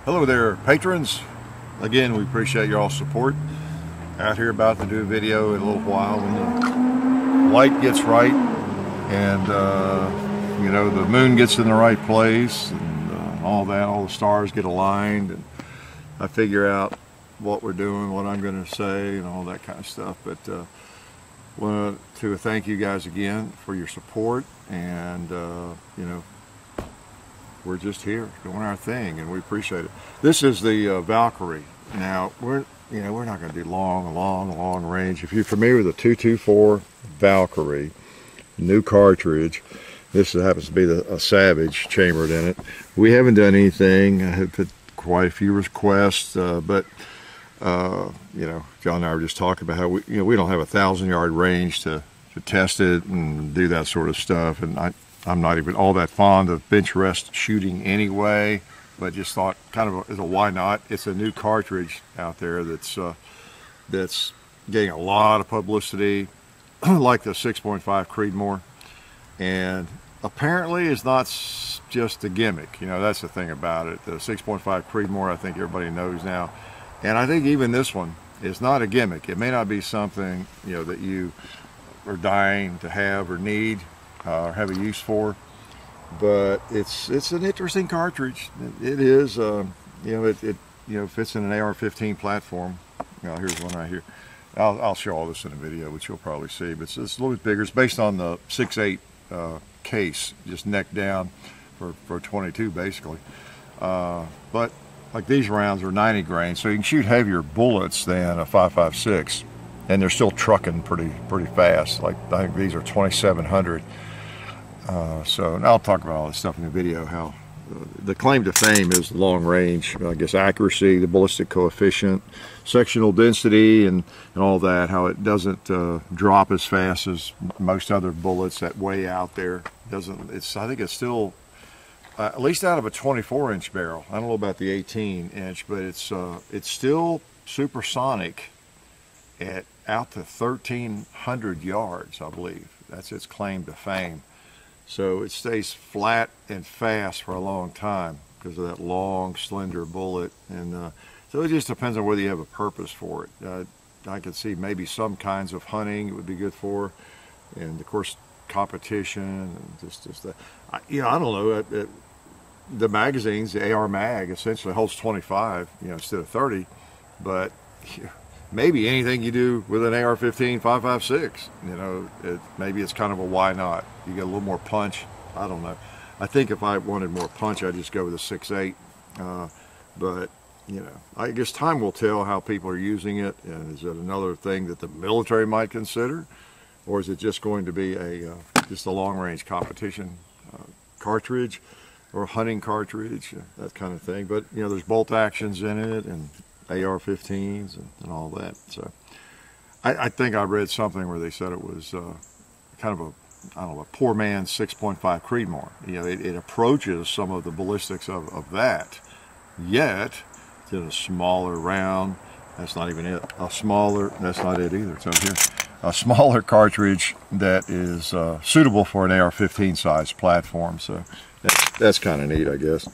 Hello there, patrons. Again, we appreciate your all support. Out here about to do a video in a little while when the light gets right and you know, the moon gets in the right place and all that, all the stars get aligned, and I figure out what we're doing, what I'm going to say, and all that kind of stuff. But want to thank you guys again for your support, and you know, we're just here doing our thing, and we appreciate it. This is the Valkyrie. Now we're not going to do long range. If you're familiar with the 224 Valkyrie, new cartridge, this happens to be a Savage chambered in it. We haven't done anything. I have put quite a few requests, but you know, John and I were just talking about how we don't have a 1,000-yard range to test it and do that sort of stuff, and I'm not even all that fond of bench rest shooting anyway, but just thought kind of as a why not. It's a new cartridge out there that's getting a lot of publicity, like the 6.5 Creedmoor, and apparently it's not just a gimmick. You know, that's the thing about it. The 6.5 Creedmoor, I think everybody knows now, and I think even this one is not a gimmick. It may not be something, you know, that you are dying to have or need, or have a use for, but it's an interesting cartridge. It is, you know, it fits in an AR-15 platform. You know, here's one right here. I'll show all this in a video, which you'll probably see, but it's a little bit bigger. It's based on the 6.8 case, just neck down for 22 basically. But like these rounds are 90 grain, so you can shoot heavier bullets than a 5.56, and they're still trucking pretty fast. Like I think these are 2,700. So and I'll talk about all this stuff in the video, how the claim to fame is long range, I guess, accuracy, the ballistic coefficient, sectional density, and all that, how it doesn't drop as fast as most other bullets that way out there. I think it's still, at least out of a 24-inch barrel. I don't know about the 18-inch, but it's still supersonic at out to 1,300 yards, I believe. That's its claim to fame. So it stays flat and fast for a long time because of that long, slender bullet. And so it just depends on whether you have a purpose for it. I could see maybe some kinds of hunting it would be good for, and of course competition and just that. I don't know. The magazines, the AR mag, essentially holds 25, instead of 30, but maybe anything you do with an AR-15 5.56, maybe it's kind of a why not. You get a little more punch. I don't know. I think if I wanted more punch, I'd just go with a 6.8. But I guess time will tell how people are using it. And is it another thing that the military might consider, or is it just going to be just a long-range competition cartridge or a hunting cartridge, that kind of thing? But there's bolt actions in it and AR-15s and all that. So I think I read something where they said it was kind of a poor man's 6.5 Creedmoor. It approaches some of the ballistics of that, yet it's in a smaller round. That's not even it. That's not it either. It's over here. A smaller cartridge that is suitable for an AR-15 size platform. So that's kind of neat, I guess.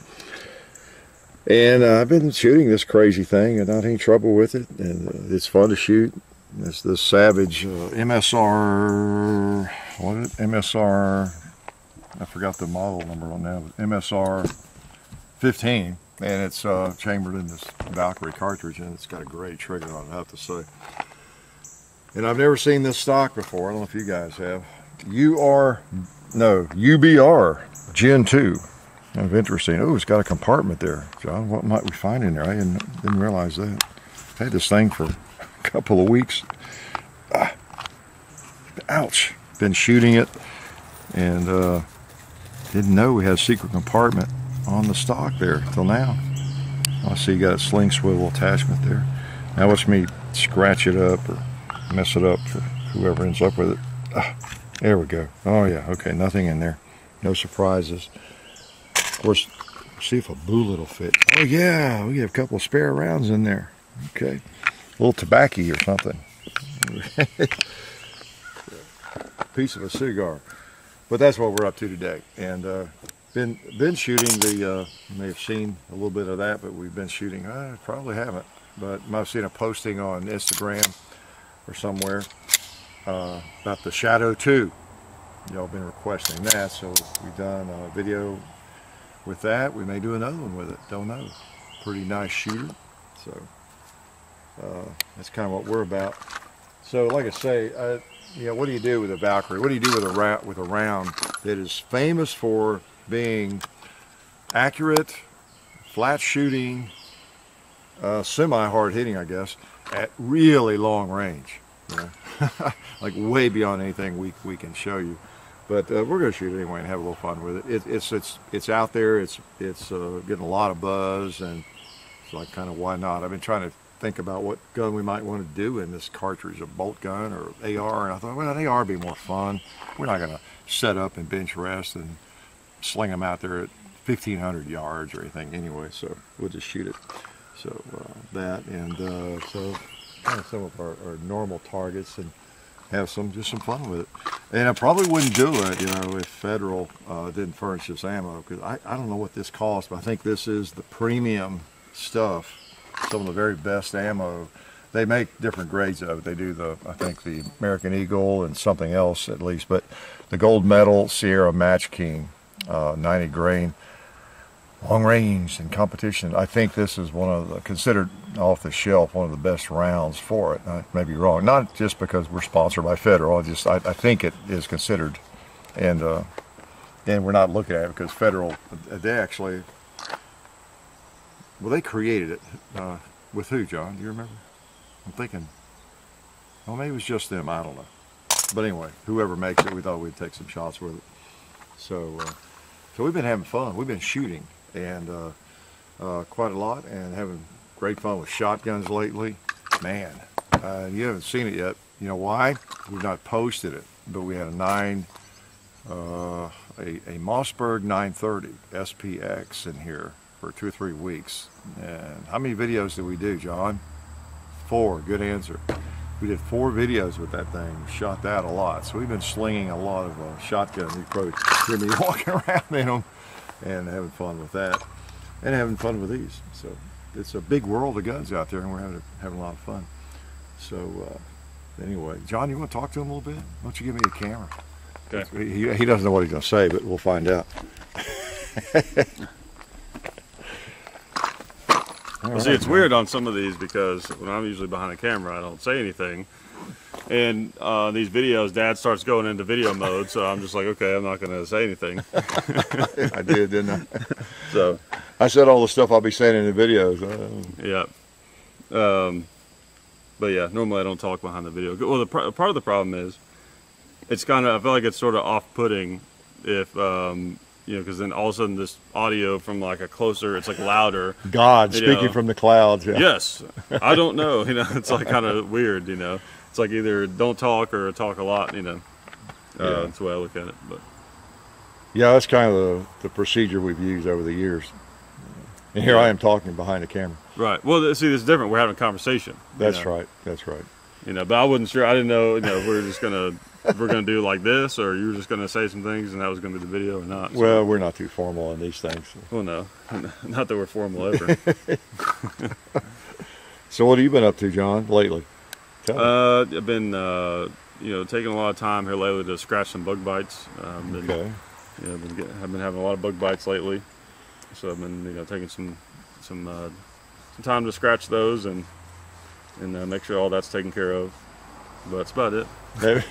And I've been shooting this crazy thing and not any trouble with it, and it's fun to shoot. It's the Savage MSR, what is it? MSR, I forgot the model number on that, MSR 15, and it's chambered in this Valkyrie cartridge, and it's got a great trigger on it, I have to say. And I've never seen this stock before. I don't know if you guys have. UBR Gen 2. Kind of interesting. Oh, it's got a compartment there. John, what might we find in there? I didn't realize that. I've had this thing for a couple of weeks. Ouch. Been shooting it and didn't know we had a secret compartment on the stock there till now. I see you got a sling swivel attachment there. Now watch me scratch it up or mess it up for whoever ends up with it. There we go. Oh yeah, okay, nothing in there. No surprises. Of course, see if a bullet will fit. Oh yeah, we have a couple of spare rounds in there. Okay, a little tobacco or something. Piece of a cigar. But that's what we're up to today. And been shooting the, you may have seen a little bit of that, but we've been shooting, I probably haven't, but I might have seen a posting on Instagram or somewhere about the Shadow 2. Y'all been requesting that, so we've done a video with that. We may do another one with it, don't know. Pretty nice shooter, so that's kind of what we're about. So like I say, you know, what do you do with a Valkyrie? What do you do with a round that is famous for being accurate, flat shooting, semi-hard hitting, I guess, at really long range, you know? Like way beyond anything we can show you. But we're going to shoot it anyway and have a little fun with it. It's out there. It's getting a lot of buzz, and it's like, kind of, why not? I've been trying to think about what gun we might want to do in this cartridge, a bolt gun or AR, and I thought, well, an AR would be more fun. We're not going to set up and bench rest and sling them out there at 1,500 yards or anything anyway, so we'll just shoot it. So that, and so kind of some of our normal targets, and have just some fun with it. And I probably wouldn't do it, you know, if Federal didn't furnish us ammo, because I don't know what this costs, but I think this is the premium stuff. Some of the very best ammo. They make different grades of it. They do I think the American Eagle and something else at least, but the gold medal Sierra Match King, 90 grain, long range and competition. I think this is one of the, considered off the shelf, one of the best rounds for it. I may be wrong, not just because we're sponsored by Federal. I think it is considered, and we're not looking at it because Federal, they actually, well, they created it with who, John? Do you remember? I'm thinking, well, maybe it was just them. I don't know. But anyway, whoever makes it, we thought we'd take some shots with it. So, so we've been having fun. We've been shooting, and quite a lot, and having great fun with shotguns lately. Man, you haven't seen it yet. You know why? We've not posted it, but we had a Mossberg 930 SPX in here for 2 or 3 weeks. And how many videos did we do, John? 4. Good answer. We did 4 videos with that thing. Shot that a lot. So we've been slinging a lot of shotguns. You probably hear me walking around in them and having fun with that, and having fun with these. So it's a big world of guns out there, and we're having a lot of fun. So anyway, John, you want to talk to him a little bit? Why don't you give me a camera? Okay. He doesn't know what he's going to say, but we'll find out. Well, see, it's weird on some of these because when I'm usually behind the camera, I don't say anything. And these videos, Dad starts going into video mode, so I'm just like, okay, I'm not going to say anything. I did, didn't I? So I said all the stuff I'll be saying in the videos. Yeah. But yeah, normally I don't talk behind the video. Well, part of the problem is, it's kind of, I feel like it's sort of off-putting if, you know, because then all of a sudden this audio from like a closer, it's like louder. God, speaking from the clouds. Yeah. Yes. I don't know, you know, it's like kind of weird, you know. It's like either don't talk or talk a lot, you know. That's the way I look at it. But yeah, that's kind of the procedure we've used over the years. And here I am talking behind the camera. Right. Well, see, it's different. We're having a conversation. That's right. That's right. You know, but I wasn't sure. I didn't know, you know, if we're just gonna do like this, or you were just gonna say some things, and that was gonna be the video, or not. So. Well, we're not too formal on these things. Well, no, not that we're formal ever. So, what have you been up to, John, lately? I've been, you know, taking a lot of time here lately to scratch some bug bites. Okay. You know, I've been having a lot of bug bites lately, so I've been, you know, taking some time to scratch those and make sure all that's taken care of. But that's about it. I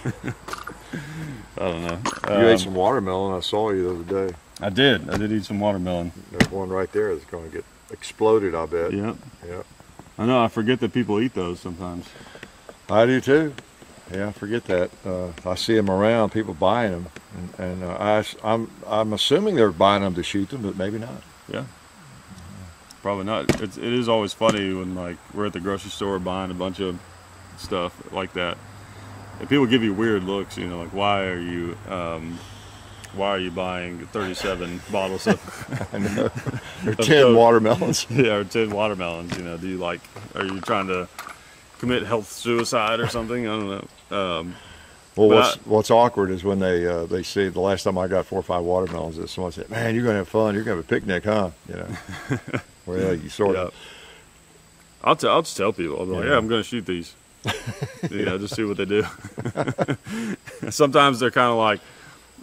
don't know. You ate some watermelon. I saw you the other day. I did eat some watermelon. There's one right there that's going to get exploded, I bet. Yep. Yep. I know. I forget that people eat those sometimes. I do too. Yeah, I forget that. I see them around, people buying them, and I'm assuming they're buying them to shoot them, but maybe not. Yeah. Probably not. It is always funny when like we're at the grocery store buying a bunch of stuff like that, and people give you weird looks. You know, like why are you buying 37 bottles of? I know. Or 10 watermelons. Yeah, or 10 watermelons. You know, are you trying to commit health suicide or something? I don't know. Well, what's awkward is when they see the last time I got 4 or 5 watermelons, that someone said, "Man, you're gonna have fun. You're gonna have a picnic, huh?" You know. Well, you sort of. I'll just tell people. I'll be like, "Yeah, I'm gonna shoot these." You know, just see what they do. Sometimes they're kind of like,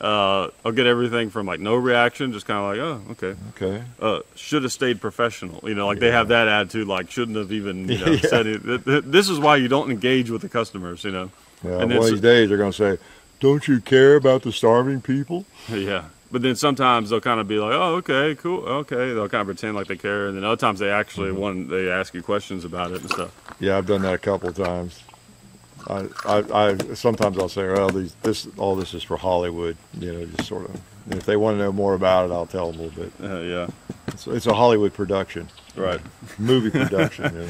I'll get everything from like no reaction, just kind of like, "Oh, okay." Okay. Should have stayed professional. You know, like they have that attitude, like shouldn't have even, you know, said it. This is why you don't engage with the customers, you know. Yeah, and one of these days they're going to say, "Don't you care about the starving people?" Yeah. But then sometimes they'll kind of be like, "Oh, okay, cool, okay." They'll kind of pretend like they care, and then other times they actually they ask you questions about it and stuff. Yeah, I've done that a couple of times. I sometimes I'll say, "Well, all this is for Hollywood," you know, just sort of. And if they want to know more about it, I'll tell them a little bit. Yeah. It's a Hollywood production, right? Movie production. You know.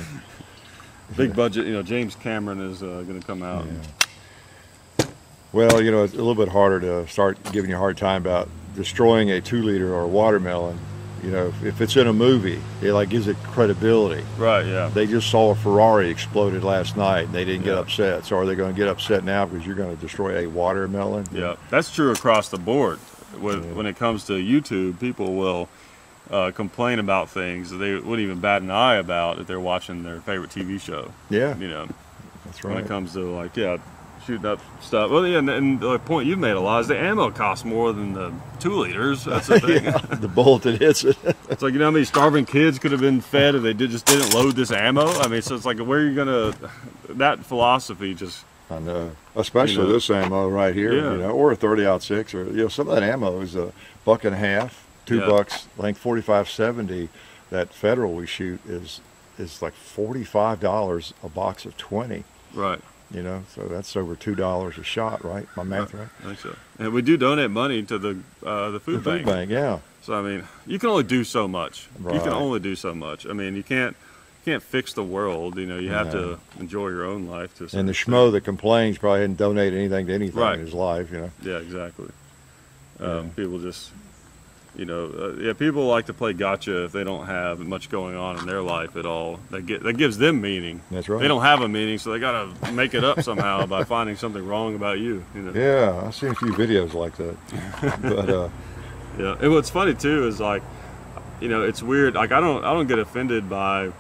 Big budget. You know, James Cameron is going to come out. Yeah. Well, you know, it's a little bit harder to start giving you a hard time about destroying a 2-liter or a watermelon. You know, if it's in a movie, it like gives it credibility. Right, yeah. They just saw a Ferrari exploded last night, and they didn't get upset. So are they going to get upset now because you're going to destroy a watermelon? Yeah, that's true across the board. When it comes to YouTube, people will complain about things that they wouldn't even bat an eye about if they're watching their favorite TV show. Yeah. You know, that's right. When it comes to like, shooting up stuff. Well, yeah, and the point you've made a lot is the ammo costs more than the 2 liters. That's the thing. The bullet that hits it. It's like, you know how many starving kids could have been fed if they just didn't load this ammo? I mean, so it's like, where are you going to, that philosophy just. I know, especially this ammo right here, you know, or a 30-06, or you know, some of that ammo is $1.50, $2, I think 45.70. That Federal we shoot is like $45 a box of 20. Right. You know, so that's over $2 a shot, right? My math right? I think so. And we do donate money to the food bank. Food bank, yeah. So I mean, you can only do so much. Right. You can only do so much. I mean, you can't fix the world. You know, you have to enjoy your own life. And the schmo that complains probably hadn't donated anything to anything in his life. You know. Yeah, exactly. People just, you know, people like to play gotcha if they don't have much going on in their life at all. That gives them meaning. That's right. They don't have a meaning, so they got to make it up somehow by finding something wrong about you. You know. Yeah, I've seen a few videos like that. But yeah, and what's funny too is like, you know, it's weird. Like I don't get offended by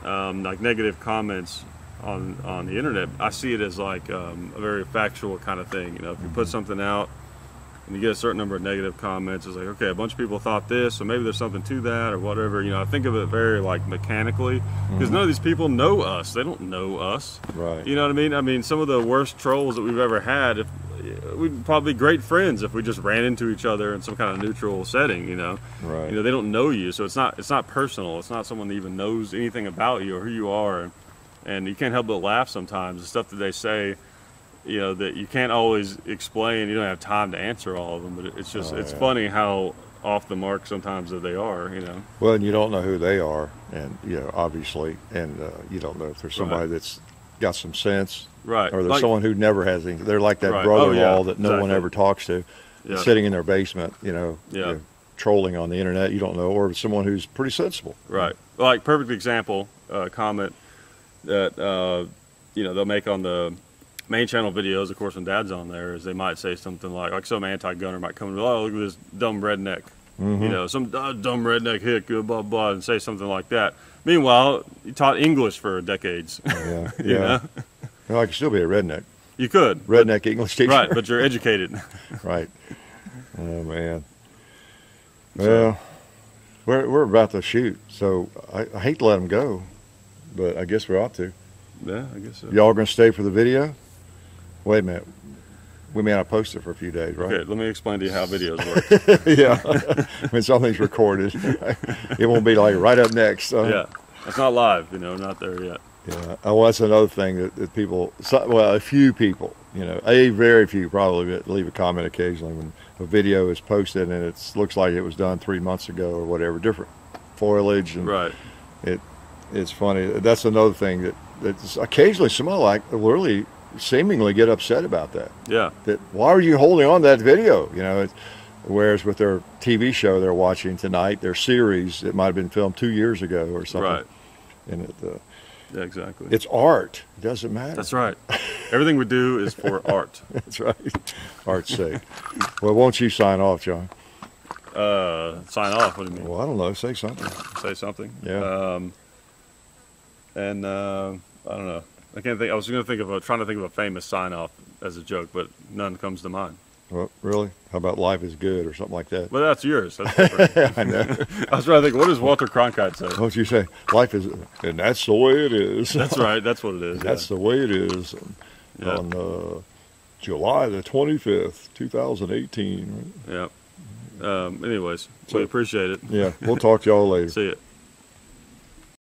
like negative comments on the internet. I see it as like a very factual kind of thing. You know, if you put something out and you get a certain number of negative comments, it's like, okay, a bunch of people thought this, so maybe there's something to that or whatever. You know, I think of it very like mechanically, because none of these people know us. They don't know us. Right. You know what I mean? I mean, some of the worst trolls that we've ever had, we'd probably be great friends if we just ran into each other in some kind of neutral setting. You know. Right. You know, they don't know you, so it's not personal. It's not someone that even knows anything about you or who you are, and you can't help but laugh sometimes. The stuff that they say, you know, that you can't always explain. You don't have time to answer all of them, but it's just it's funny how off the mark sometimes that they are. You know. Well, and you don't know who they are, and you know, obviously, and you don't know if there's somebody that's got some sense, right? Or there's someone who never has anything. They're like that brother-in-law that no one ever talks to, sitting in their basement, you know, trolling on the internet. You don't know, or someone who's pretty sensible. Right. Like perfect example comment that you know, they'll make on the main channel videos, of course, when Dad's on there, is they might say something like some anti-gunner might come and go, "Oh, look at this dumb redneck," you know, some dumb redneck hick, blah, blah, blah, and say something like that. Meanwhile, you taught English for decades. Yeah, you know? Well, I could still be a redneck. You could. Redneck English teacher. Right, but you're educated. Right. Oh, man. Well, we're about to shoot, so I hate to let them go, but I guess we ought to. Yeah, I guess so. Y'all going to stay for the video? Wait a minute. We may not post it for a few days, right? Okay, let me explain to you how videos work. Yeah. When something's recorded, it won't be like right up next. Yeah. It's not live, you know, not there yet. Yeah. Oh, well, that's another thing that people, well, a few people, you know, a very few probably leave a comment occasionally when a video is posted and it looks like it was done 3 months ago or whatever, different foliage. And right. It's funny. That's another thing that occasionally someone will really seemingly get upset about that. Yeah. That why are you holding on to that video? You know, whereas with their TV show they're watching tonight, their series, it might have been filmed 2 years ago or something. Right. And Yeah, exactly. It's art. It doesn't matter. That's right. Everything we do is for art. That's right. Art's sake. Well, won't you sign off, John? Sign off. What do you mean? Well, I don't know. Say something. Say something. Yeah. I don't know. I can't think. I was trying to think of a famous sign off as a joke, but none comes to mind. Well, really? How about life is good or something like that? But that's yours. That's different. I know. I was trying to think. What does Walter Cronkite say? Won't you say life is, and that's the way it is. That's right. That's what it is. That's the way it is. Yeah. On July the 25th, 2018. Yeah. Anyways, we appreciate it. Yeah, we'll talk to y'all later. See ya.